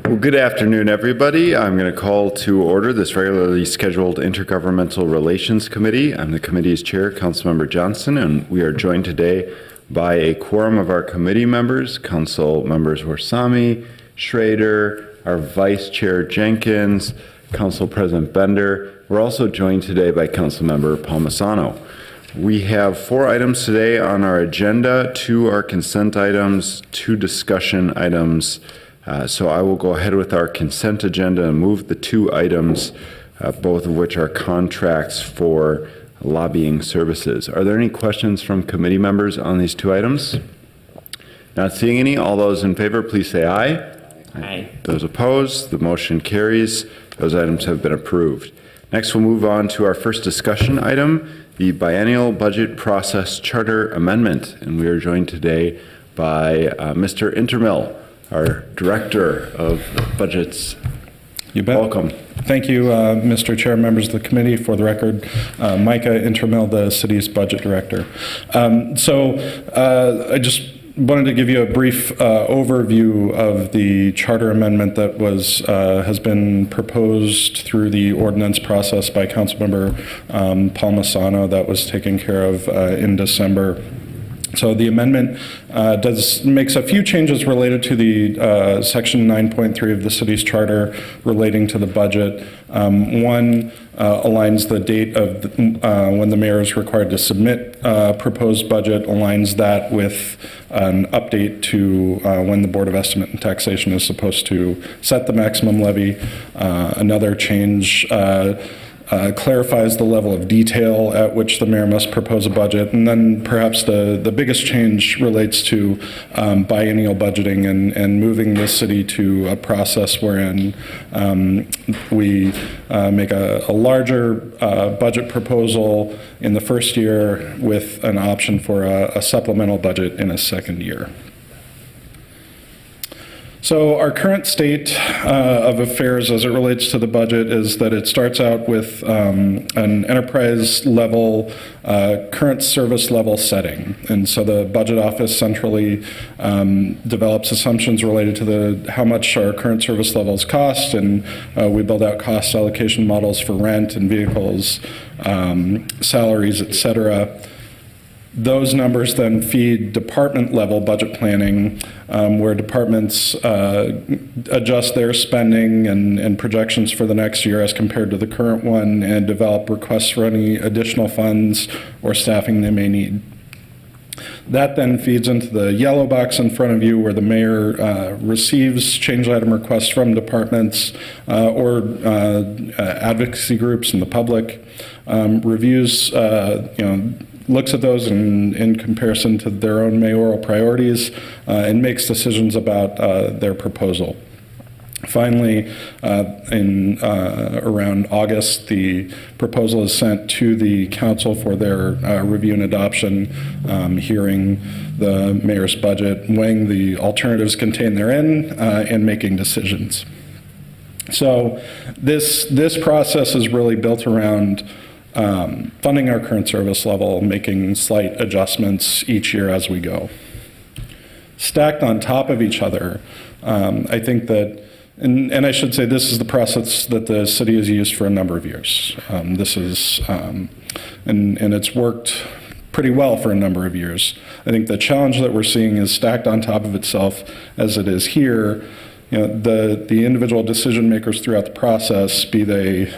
Well, good afternoon, everybody. I'm going to call to order this regularly scheduled Intergovernmental Relations Committee. I'm the committee's chair, Councilmember Johnson, and we are joined today by a quorum of our committee members, Council members Warsame, Schrader, our Vice Chair Jenkins, Council President Bender. We're also joined today by Councilmember Palmisano. We have 4 items today on our agenda. 2 are consent items, 2 discussion items. So I will go ahead with our consent agenda and move the 2 items, both of which are contracts for lobbying services. Are there any questions from committee members on these 2 items? Not seeing any. All those in favor, please say aye. Aye. Those opposed, the motion carries. Those items have been approved. Next, we'll move on to our first discussion item, the Biennial Budget Process Charter Amendment. And we are joined today by Mr. Intermill, our Director of Budgets. You bet. Welcome. Thank you, Mr. Chair, members of the committee. For the record, Micah Intermill, the city's budget director. I just wanted to give you a brief overview of the charter amendment that has been proposed through the ordinance process by Councilmember Palmisano that was taken care of in December. So the amendment makes a few changes related to the section 9.3 of the city's charter relating to the budget. One aligns the date of when the mayor is required to submit proposed budget, aligns that with an update to when the Board of Estimate and Taxation is supposed to set the maximum levy. Another change clarifies the level of detail at which the mayor must propose a budget. And then perhaps the biggest change relates to biennial budgeting and moving the city to a process wherein we make a larger budget proposal in the first year with an option for a supplemental budget in a second year. So our current state of affairs as it relates to the budget is that it starts out with an enterprise level, current service level setting. And so the budget office centrally develops assumptions related to how much our current service levels cost, and we build out cost allocation models for rent and vehicles, salaries, et cetera. Those numbers then feed department level budget planning, where departments adjust their spending and projections for the next year as compared to the current one and develop requests for any additional funds or staffing they may need. That then feeds into the yellow box in front of you where the mayor receives change item requests from departments or advocacy groups and the public, reviews, looks at those in comparison to their own mayoral priorities and makes decisions about their proposal. Finally, in around August, the proposal is sent to the council for their review and adoption, hearing the mayor's budget, weighing the alternatives contained therein, and making decisions. So this process is really built around funding our current service level, making slight adjustments each year as we go. Stacked on top of each other, I think that, and I should say this is the process that the city has used for a number of years. And it's worked pretty well for a number of years. I think the challenge that we're seeing is stacked on top of itself as it is here. The individual decision makers throughout the process, be they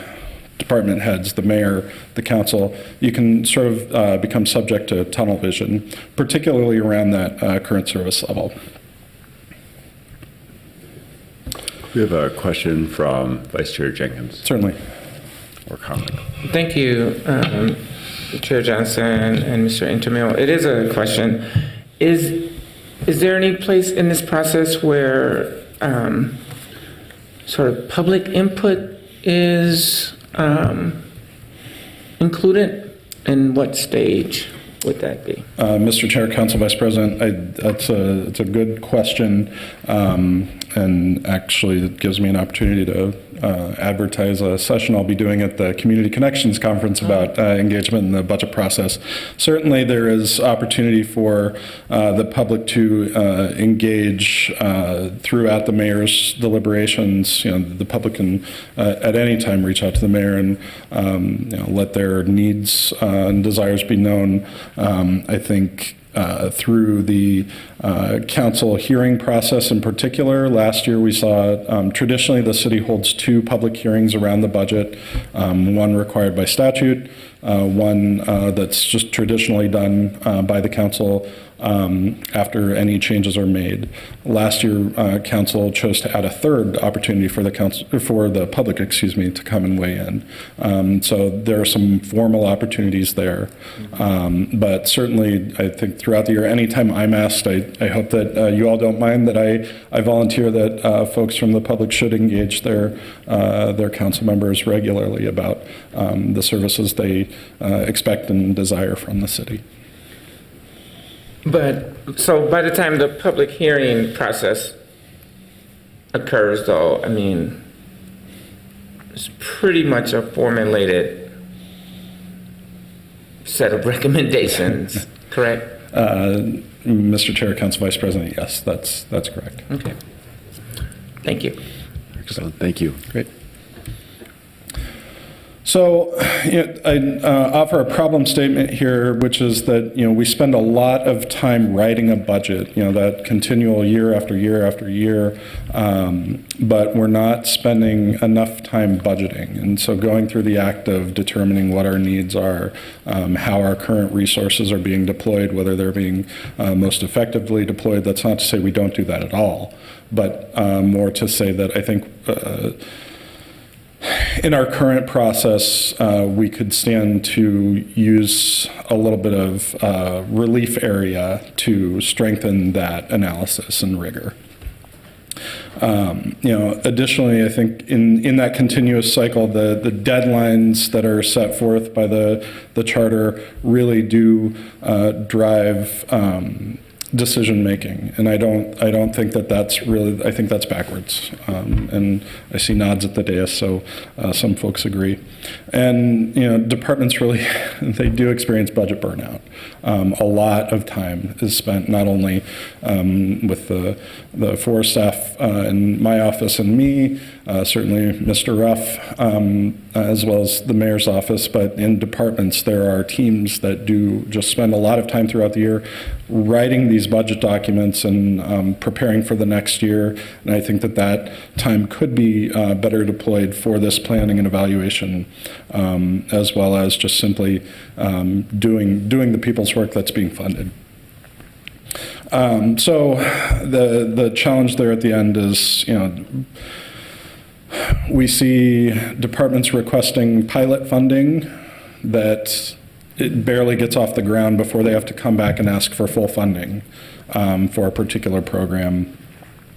department heads, the mayor, the council, you can sort of become subject to tunnel vision, particularly around that current service level. We have a question from Vice Chair Jenkins. Certainly. Or comment. Thank you, Chair Johnson and Mr. Intermill. It is a question. Is there any place in this process where sort of public input is included? In what stage would that be? Mr. Chair, Council Vice President, it's a good question, and actually it gives me an opportunity to advertise a session I'll be doing at the Community Connections Conference about engagement in the budget process. Certainly, there is opportunity for the public to engage throughout the mayor's deliberations. The public can at any time reach out to the mayor and let their needs and desires be known. I think through the council hearing process in particular. Last year we saw traditionally the city holds 2 public hearings around the budget, one required by statute, one that's just traditionally done by the council after any changes are made. Last year, council chose to add a third opportunity for the public, to come and weigh in. So there are some formal opportunities there, but certainly, I think throughout the year, anytime I'm asked, I hope that you all don't mind that I volunteer that folks from the public should engage their council members regularly about the services they expect and desire from the city. But, so by the time the public hearing process occurs, though, I mean, it's pretty much a formulated set of recommendations, correct? Mr. Chair, Council Vice President, yes, that's correct. Okay. Thank you. Excellent. Thank you. Great. So I offer a problem statement here, which is that we spend a lot of time writing a budget, that continual year after year after year, but we're not spending enough time budgeting. And so going through the act of determining what our needs are, how our current resources are being deployed, whether they're being most effectively deployed. That's not to say we don't do that at all, but more to say that I think in our current process, we could stand to use a little bit of relief area to strengthen that analysis and rigor. Additionally, I think in that continuous cycle, the deadlines that are set forth by the charter really do drive decision making, and I don't think that's really. I think that's backwards, and I see nods at the dais, so some folks agree. And departments really they do experience budget burnout. A lot of time is spent not only with the 4 staff in my office and me, certainly Mr. Ruff, as well as the mayor's office, but in departments there are teams that do just spend a lot of time throughout the year writing these budget documents and preparing for the next year. And I think that time could be better deployed for this planning and evaluation, as well as just simply doing the people's work that's being funded. So the challenge there at the end is, we see departments requesting pilot funding that it barely gets off the ground before they have to come back and ask for full funding for a particular program.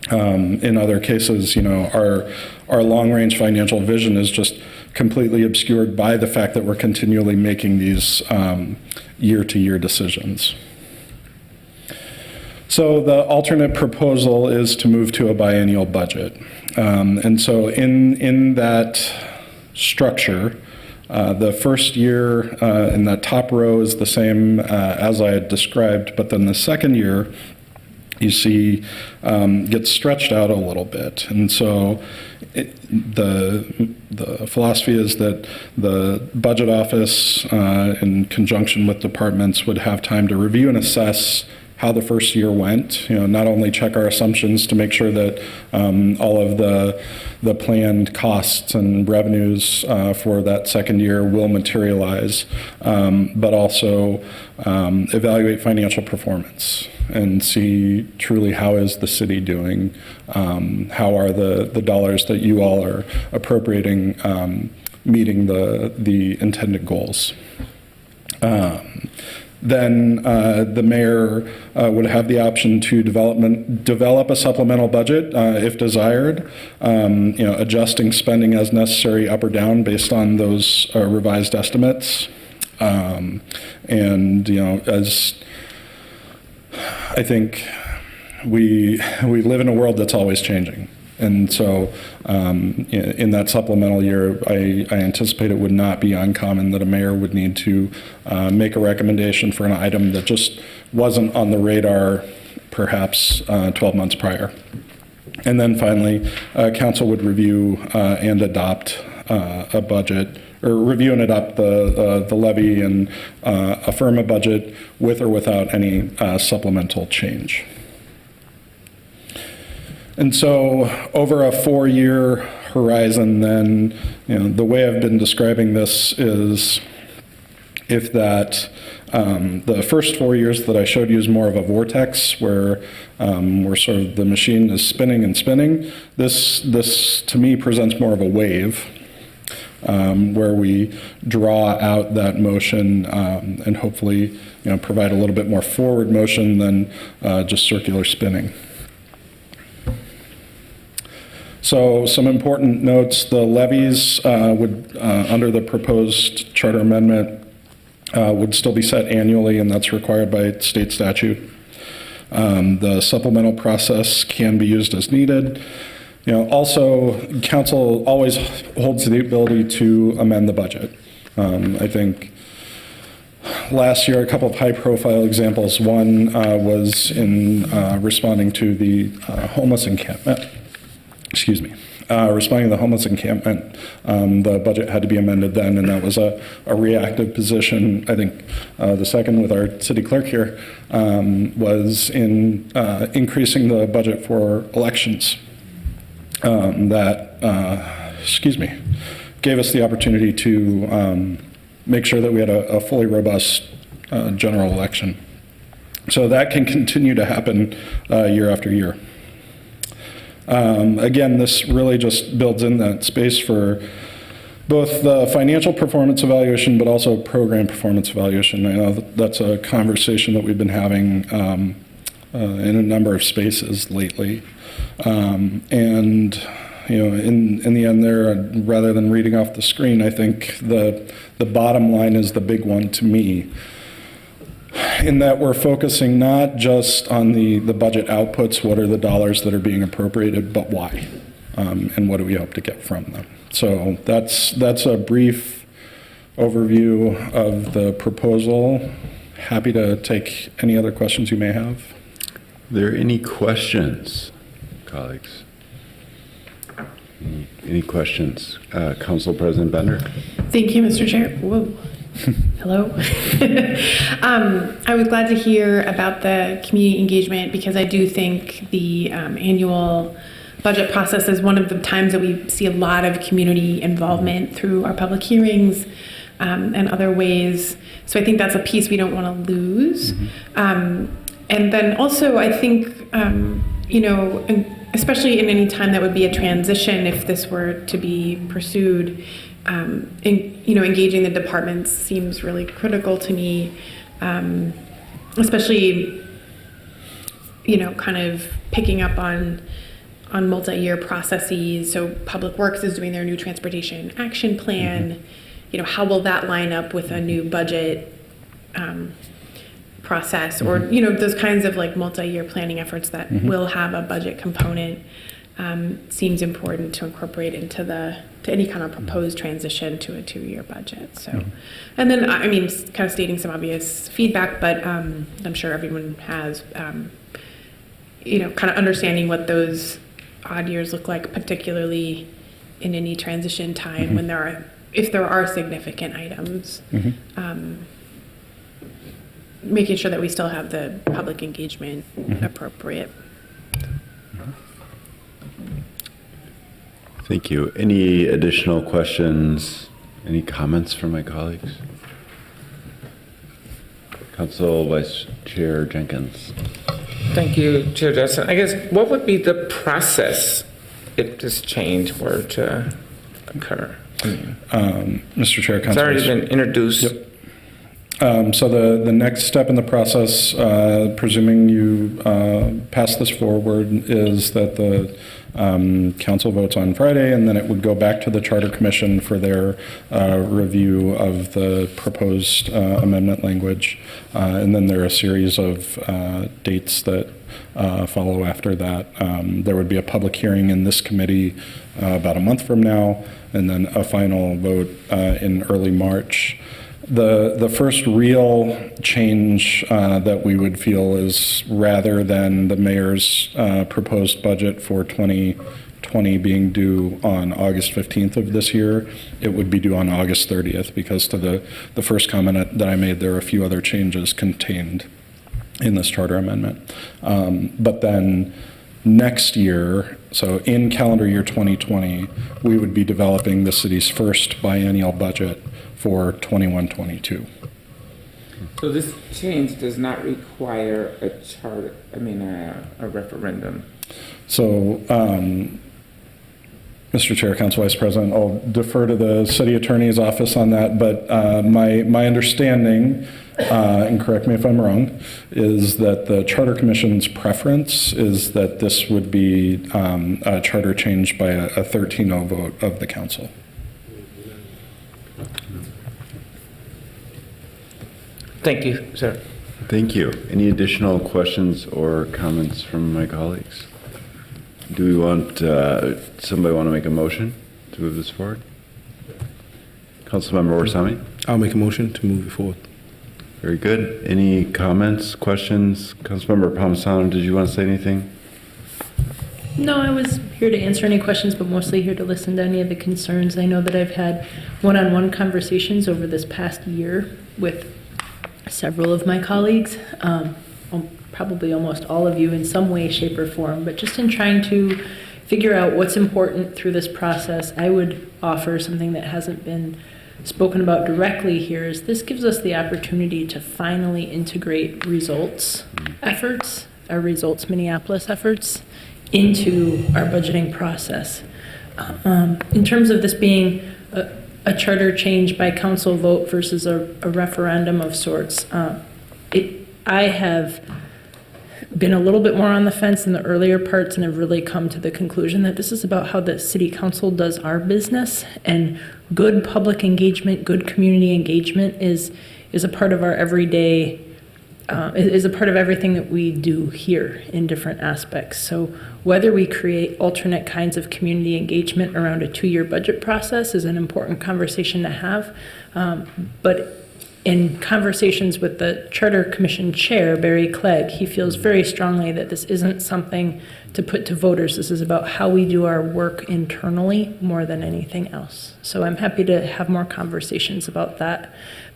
In other cases, our long-range financial vision is just completely obscured by the fact that we're continually making these year-to-year decisions. So the alternate proposal is to move to a biennial budget. And so in that structure, the first year in that top row is the same as I had described, but then the second year, you see, gets stretched out a little bit. And so the philosophy is that the budget office, in conjunction with departments, would have time to review and assess how the first year went, not only check our assumptions to make sure that all of the planned costs and revenues for that second year will materialize, but also evaluate financial performance and see truly how is the city doing, how are the dollars that you all are appropriating meeting the intended goals. Then the mayor would have the option to develop a supplemental budget if desired, adjusting spending as necessary up or down based on those revised estimates. As I think we live in a world that's always changing. And so in that supplemental year, I anticipate it would not be uncommon that a mayor would need to make a recommendation for an item that just wasn't on the radar perhaps 12 months prior. And then finally, council would review and adopt a budget, or review and adopt the levy and affirm a budget with or without any supplemental change. And so over a 4-year horizon, then, the way I've been describing this is if that the first 4 years that I showed you is more of a vortex where sort of the machine is spinning and spinning. This to me presents more of a wave where we draw out that motion and hopefully provide a little bit more forward motion than just circular spinning. So some important notes: the levies would, under the proposed charter amendment, would still be set annually, and that's required by state statute. The supplemental process can be used as needed. Also, council always holds the ability to amend the budget. I think last year, a couple of high-profile examples. One was in responding to the homeless encampment. Responding to the homeless encampment, the budget had to be amended then, and that was a reactive position. I think the second, with our city clerk here, was in increasing the budget for elections. That gave us the opportunity to make sure that we had a fully robust general election. So that can continue to happen year after year. Again, this really just builds in that space for both the financial performance evaluation, but also program performance evaluation. I know that's a conversation that we've been having in a number of spaces lately. And in the end there, rather than reading off the screen, I think the bottom line is the big one to me, in that we're focusing not just on the budget outputs, what are the dollars that are being appropriated, but why, and what do we hope to get from them. So that's a brief overview of the proposal. Happy to take any other questions you may have. Are there any questions, colleagues? Any questions? Council President Bender? Thank you, Mr. Chair. Whoa. Hello. I was glad to hear about the community engagement, because I do think the annual budget process is one of the times that we see a lot of community involvement through our public hearings and other ways. So I think that's a piece we don't want to lose. And then also, I think, especially in any time that would be a transition, if this were to be pursued, engaging the departments seems really critical to me, especially, kind of picking up on multi-year processes. So Public Works is doing their new transportation action plan. How will that line up with a new budget process, or those kinds of like multi-year planning efforts that will have a budget component? Seems important to incorporate into any kind of proposed transition to a 2-year budget. So, and then kind of stating some obvious feedback, but I'm sure everyone has, kind of understanding what those odd years look like, particularly in any transition time when if there are significant items. Making sure that we still have the public engagement appropriate. Thank you. Any additional questions? Any comments from my colleagues? Council Vice Chair Jenkins. Thank you, Chair Johnson. I guess what would be the process if this change were to occur? Mr. Chair, It's already been introduced. Yep. So the next step in the process, presuming you pass this forward, is that the Council votes on Friday, and then it would go back to the Charter Commission for their review of the proposed amendment language. And then there are a series of dates that follow after that. There would be a public hearing in this committee about a month from now, and then a final vote in early March. The first real change that we would feel is, rather than the mayor's proposed budget for 2020 being due on August 15th of this year, it would be due on August 30th, because to the first comment that I made, there are a few other changes contained in this charter amendment. But then next year, so in calendar year 2020, we would be developing the city's first biennial budget for 21-22. So this change does not require a charter, a referendum. So, Mr. Chair, Council Vice President, I'll defer to the city attorney's office on that, but my understanding, and correct me if I'm wrong, is that the Charter Commission's preference is that this would be a charter change by a 13-0 vote of the council. Thank you, sir. Thank you. Any additional questions or comments from my colleagues? Do we want, somebody want to make a motion to move this forward? Councilmember Orsami? I'll make a motion to move it forward. Very good. Any comments, questions? Councilmember Palmisano, did you want to say anything? No, I was here to answer any questions, but mostly here to listen to any of the concerns. I know that I've had one-on-one conversations over this past year with several of my colleagues, probably almost all of you in some way, shape, or form, but just in trying to figure out what's important through this process, I would offer something that hasn't been spoken about directly here, is this gives us the opportunity to finally integrate results efforts, our results Minneapolis efforts, into our budgeting process. In terms of this being a charter change by council vote versus a referendum of sorts, I have been a little bit more on the fence in the earlier parts, and have really come to the conclusion that this is about how the city council does our business, and good public engagement, good community engagement is a part of our everyday, is a part of everything that we do here in different aspects. So whether we create alternate kinds of community engagement around a 2-year budget process is an important conversation to have. But in conversations with the Charter Commission Chair, Barry Clegg, he feels very strongly that this isn't something to put to voters. This is about how we do our work internally more than anything else. So I'm happy to have more conversations about that.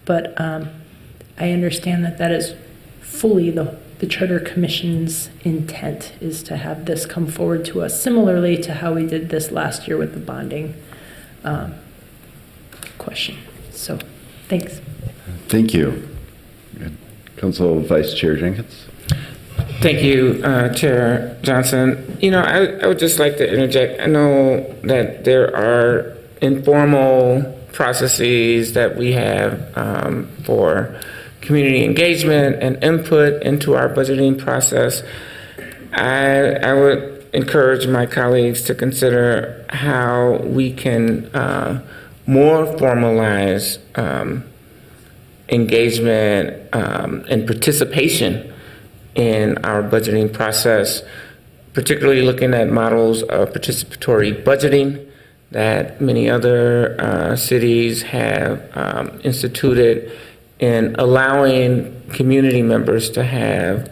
But I understand that that is fully the Charter Commission's intent, is to have this come forward to us, similarly to how we did this last year with the bonding question. So, thanks. Thank you. Good. Council Vice Chair Jenkins? Thank you, Chair Johnson. I would just like to interject. I know that there are informal processes that we have for community engagement and input into our budgeting process. I would encourage my colleagues to consider how we can more formalize engagement and participation in our budgeting process, particularly looking at models of participatory budgeting that many other cities have instituted, in allowing community members to have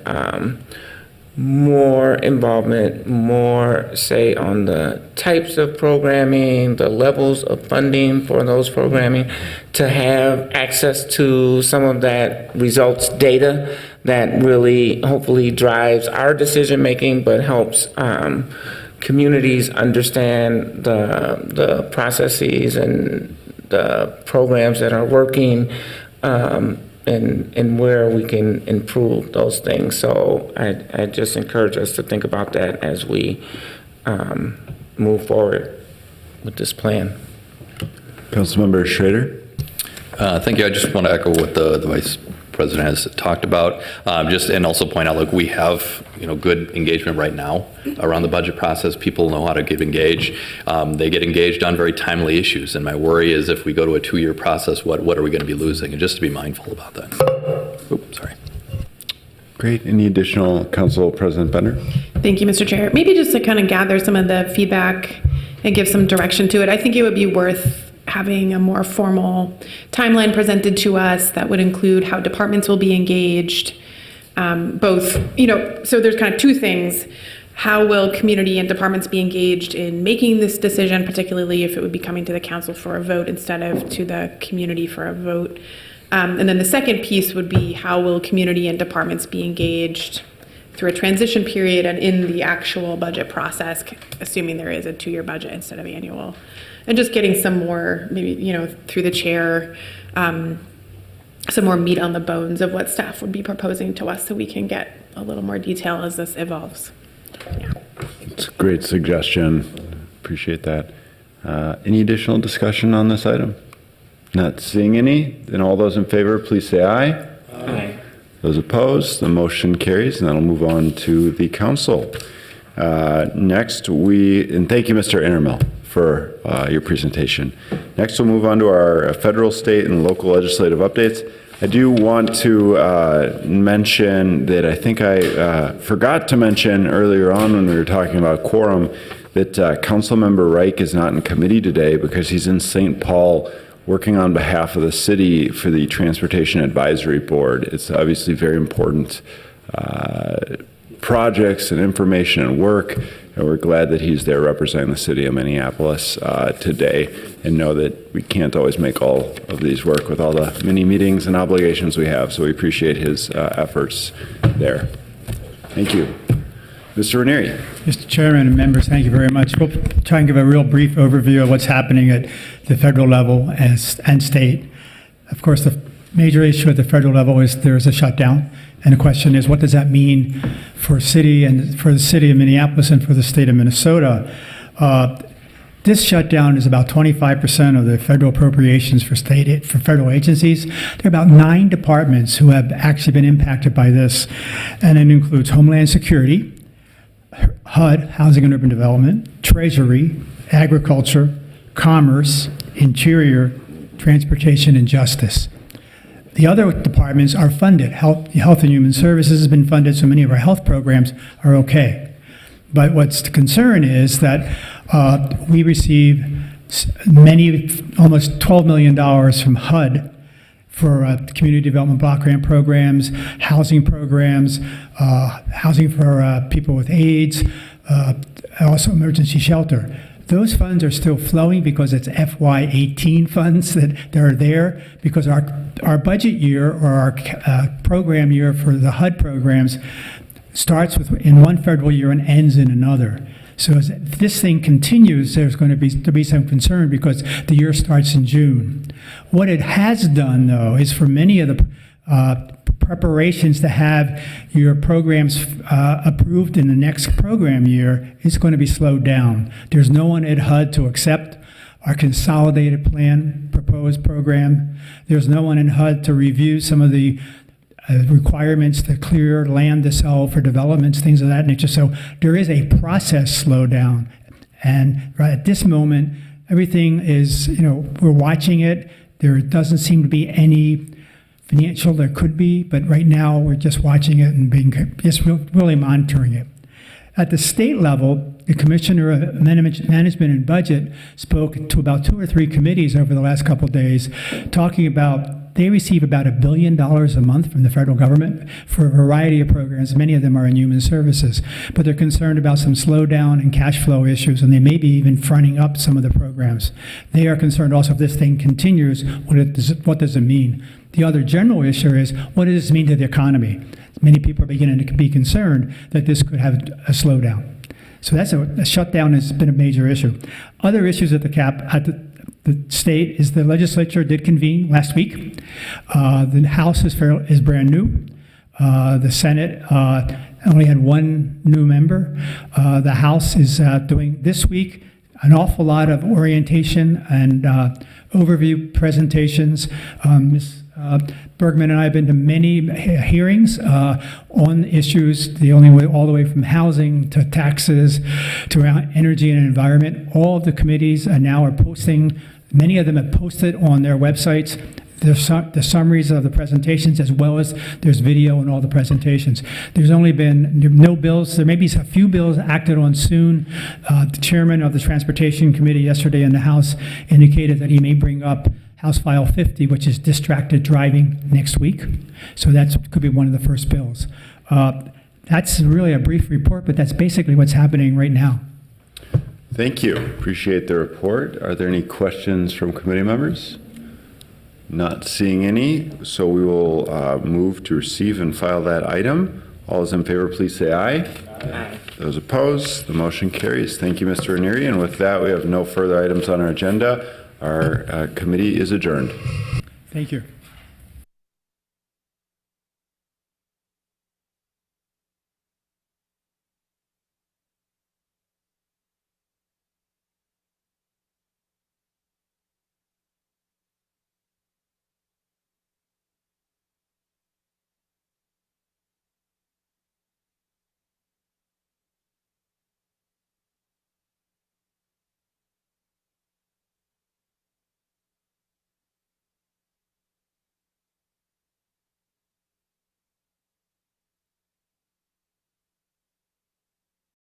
more involvement, more say on the types of programming, the levels of funding for those programming, to have access to some of that results data that really hopefully drives our decision making, but helps communities understand the processes and the programs that are working, and where we can improve those things. So I just encourage us to think about that as we move forward with this plan. Councilmember Schrader? Thank you. I just want to echo what the Vice President has talked about. And also point out, we have, good engagement right now around the budget process. People know how to get engaged. They get engaged on very timely issues. And my worry is if we go to a 2-year process, what are we going to be losing? And just to be mindful about that. Oops, sorry. Great. Any additional, Council President Bender? Thank you, Mr. Chair. Maybe just to kind of gather some of the feedback and give some direction to it, I think it would be worth having a more formal timeline presented to us that would include how departments will be engaged. Both, so there's kind of two things. How will community and departments be engaged in making this decision, particularly if it would be coming to the council for a vote instead of to the community for a vote? And then the second piece would be how will community and departments be engaged through a transition period and in the actual budget process, assuming there is a 2-year budget instead of annual. And just getting some more, maybe, through the chair, some more meat on the bones of what staff would be proposing to us so we can get a little more detail as this evolves. Yeah. It's a great suggestion. Appreciate that. Any additional discussion on this item? Not seeing any. Then all those in favor, please say aye. Aye. Those opposed, the motion carries, and that'll move on to the council. Next, and thank you, Mr. Intermill, for your presentation. Next, we'll move on to our federal, state, and local legislative updates. I do want to mention that I think I forgot to mention earlier on when we were talking about quorum that Councilmember Reich is not in committee today because he's in St. Paul working on behalf of the city for the Transportation Advisory Board. It's obviously very important projects and information and work, and we're glad that he's there representing the city of Minneapolis today, and know that we can't always make all of these work with all the many meetings and obligations we have, so we appreciate his efforts there. Thank you. Mr. Ranieri. Mr. Chairman and members, thank you very much. We'll try and give a real brief overview of what's happening at the federal level and state. Of course, the major issue at the federal level is there's a shutdown. And the question is, what does that mean for the city of Minneapolis and for the state of Minnesota? This shutdown is about 25% of the federal appropriations for federal agencies. There are about 9 departments who have actually been impacted by this, and it includes Homeland Security, HUD, Housing and Urban Development, Treasury, Agriculture, Commerce, Interior, Transportation, and Justice. The other departments are funded. Health and Human Services has been funded, so many of our health programs are okay. But what's the concern is that we receive almost $12 million from HUD for community development block grant programs, housing for people with AIDS, also emergency shelter. Those funds are still flowing because it's FY18 funds that are there, because our budget year or our program year for the HUD programs starts in one federal year and ends in another. So as this thing continues, there's going to be some concern because the year starts in June. What it has done, though, is for many of the preparations to have your programs approved in the next program year, it's going to be slowed down. There's no one at HUD to accept our consolidated plan proposed program. There's no one in HUD to review some of the requirements to clear land to sell for developments, things of that nature. So there is a process slowdown. And right at this moment, everything is, we're watching it. There doesn't seem to be any financial, there could be, but right now we're just watching it and really monitoring it. At the state level, the Commissioner of Management and Budget spoke to about 2 or 3 committees over the last couple of days, talking about they receive about $1 billion a month from the federal government for a variety of programs. Many of them are in human services, but they're concerned about some slowdown and cash flow issues, and they may be even fronting up some of the programs. They are concerned also if this thing continues, what does it mean? The other general issue is, what does this mean to the economy? Many people are beginning to be concerned that this could have a slowdown. So that's a shutdown has been a major issue. Other issues at the state is the legislature did convene last week. The House is brand new. The Senate only had 1 new member. The House is doing this week an awful lot of orientation and overview presentations. Ms. Bergman and I have been to many hearings on issues, the only way, all the way from housing to taxes to energy and environment. All of the committees now are posting, many of them have posted on their websites the summaries of the presentations, as well as there's video in all the presentations. There's only been no bills. There may be a few bills acted on soon. The chairman of the Transportation Committee yesterday in the House indicated that he may bring up House File 50, which is distracted driving, next week. So that could be one of the first bills. That's really a brief report, but that's basically what's happening right now. Thank you. Appreciate the report. Are there any questions from committee members? Not seeing any, so we will move to receive and file that item. All those in favor, please say aye. Aye. Those opposed, the motion carries. Thank you, Mr. Ranieri. And with that, we have no further items on our agenda. Our committee is adjourned. Thank you.